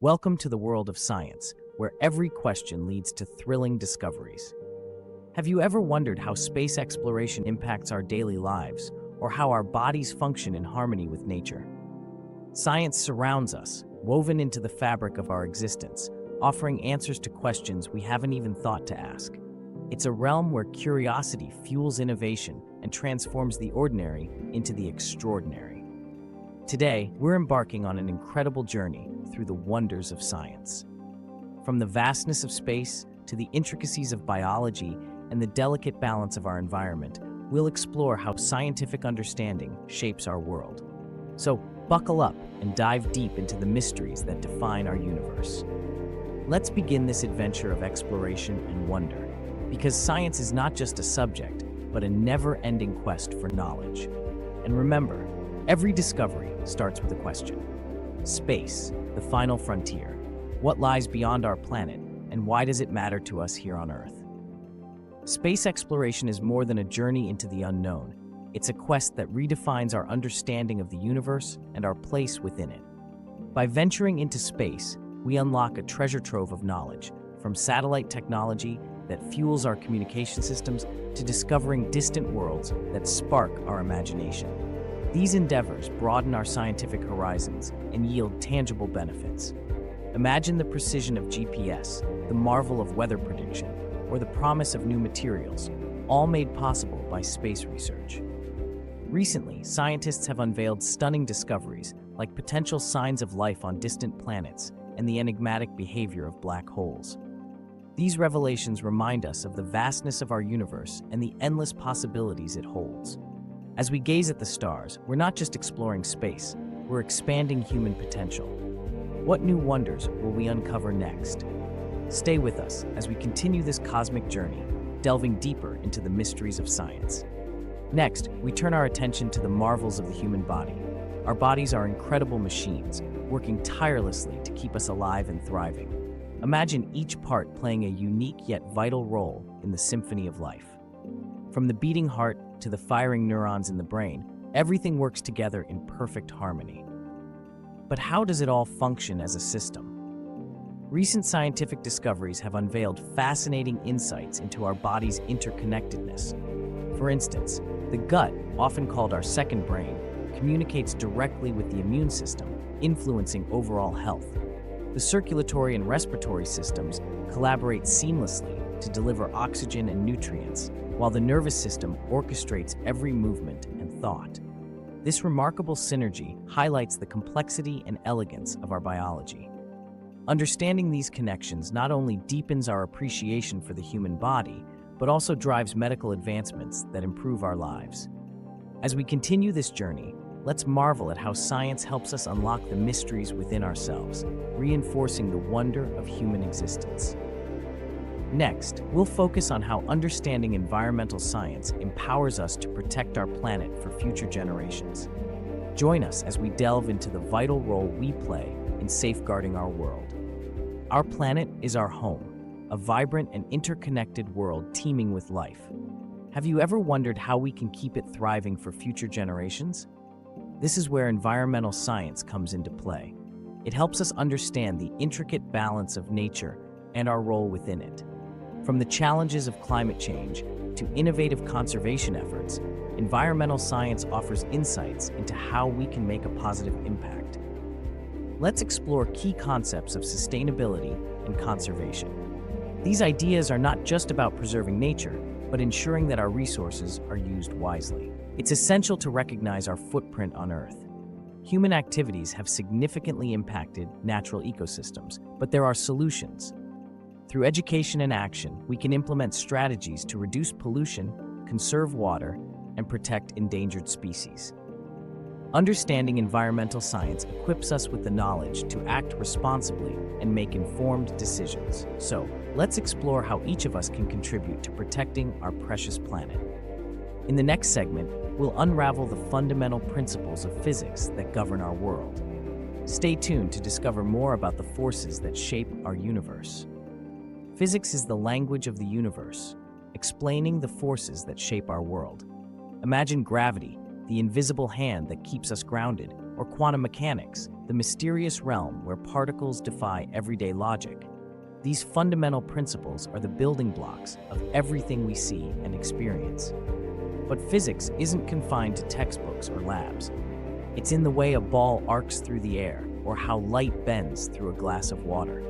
Welcome to the world of science, where every question leads to thrilling discoveries. Have you ever wondered how space exploration impacts our daily lives, or how our bodies function in harmony with nature? Science surrounds us, woven into the fabric of our existence, offering answers to questions we haven't even thought to ask. It's a realm where curiosity fuels innovation and transforms the ordinary into the extraordinary. Today, we're embarking on an incredible journey through the wonders of science. From the vastness of space to the intricacies of biology and the delicate balance of our environment, we'll explore how scientific understanding shapes our world. So, buckle up and dive deep into the mysteries that define our universe. Let's begin this adventure of exploration and wonder, because science is not just a subject, but a never-ending quest for knowledge. And remember, every discovery starts with a question. Space, the final frontier. What lies beyond our planet, and why does it matter to us here on Earth? Space exploration is more than a journey into the unknown. It's a quest that redefines our understanding of the universe and our place within it. By venturing into space, we unlock a treasure trove of knowledge, from satellite technology that fuels our communication systems to discovering distant worlds that spark our imagination. These endeavors broaden our scientific horizons and yield tangible benefits. Imagine the precision of GPS, the marvel of weather prediction, or the promise of new materials, all made possible by space research. Recently, scientists have unveiled stunning discoveries like potential signs of life on distant planets and the enigmatic behavior of black holes. These revelations remind us of the vastness of our universe and the endless possibilities it holds. As we gaze at the stars, we're not just exploring space, we're expanding human potential. What new wonders will we uncover next? Stay with us as we continue this cosmic journey, delving deeper into the mysteries of science. Next, we turn our attention to the marvels of the human body. Our bodies are incredible machines, working tirelessly to keep us alive and thriving. Imagine each part playing a unique yet vital role in the symphony of life. From the beating heart to the firing neurons in the brain, everything works together in perfect harmony. But how does it all function as a system? Recent scientific discoveries have unveiled fascinating insights into our body's interconnectedness. For instance, the gut, often called our second brain, communicates directly with the immune system, influencing overall health. The circulatory and respiratory systems collaborate seamlessly to deliver oxygen and nutrients, while the nervous system orchestrates every movement and thought. This remarkable synergy highlights the complexity and elegance of our biology. Understanding these connections not only deepens our appreciation for the human body, but also drives medical advancements that improve our lives. As we continue this journey, let's marvel at how science helps us unlock the mysteries within ourselves, reinforcing the wonder of human existence. Next, we'll focus on how understanding environmental science empowers us to protect our planet for future generations. Join us as we delve into the vital role we play in safeguarding our world. Our planet is our home, a vibrant and interconnected world teeming with life. Have you ever wondered how we can keep it thriving for future generations? This is where environmental science comes into play. It helps us understand the intricate balance of nature and our role within it. From the challenges of climate change to innovative conservation efforts, environmental science offers insights into how we can make a positive impact. Let's explore key concepts of sustainability and conservation. These ideas are not just about preserving nature, but ensuring that our resources are used wisely. It's essential to recognize our footprint on Earth. Human activities have significantly impacted natural ecosystems, but there are solutions. Through education and action, we can implement strategies to reduce pollution, conserve water, and protect endangered species. Understanding environmental science equips us with the knowledge to act responsibly and make informed decisions. So, let's explore how each of us can contribute to protecting our precious planet. In the next segment, we'll unravel the fundamental principles of physics that govern our world. Stay tuned to discover more about the forces that shape our universe. Physics is the language of the universe, explaining the forces that shape our world. Imagine gravity, the invisible hand that keeps us grounded, or quantum mechanics, the mysterious realm where particles defy everyday logic. These fundamental principles are the building blocks of everything we see and experience. But physics isn't confined to textbooks or labs. It's in the way a ball arcs through the air, or how light bends through a glass of water.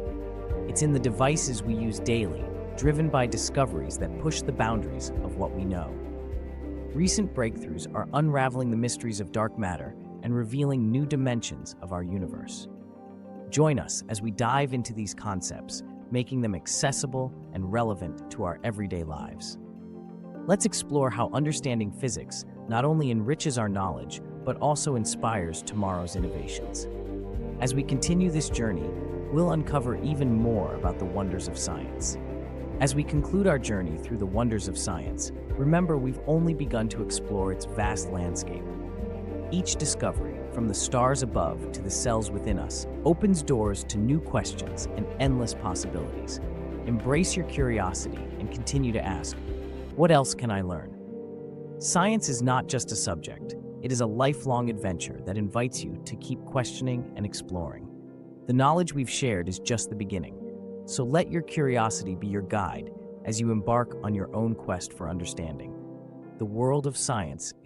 It's in the devices we use daily, driven by discoveries that push the boundaries of what we know. Recent breakthroughs are unraveling the mysteries of dark matter and revealing new dimensions of our universe. Join us as we dive into these concepts, making them accessible and relevant to our everyday lives. Let's explore how understanding physics not only enriches our knowledge, but also inspires tomorrow's innovations. As we continue this journey, we'll uncover even more about the wonders of science. As we conclude our journey through the wonders of science, remember we've only begun to explore its vast landscape. Each discovery, from the stars above to the cells within us, opens doors to new questions and endless possibilities. Embrace your curiosity and continue to ask, what else can I learn? Science is not just a subject, it is a lifelong adventure that invites you to keep questioning and exploring. The knowledge we've shared is just the beginning, so let your curiosity be your guide as you embark on your own quest for understanding. The world of science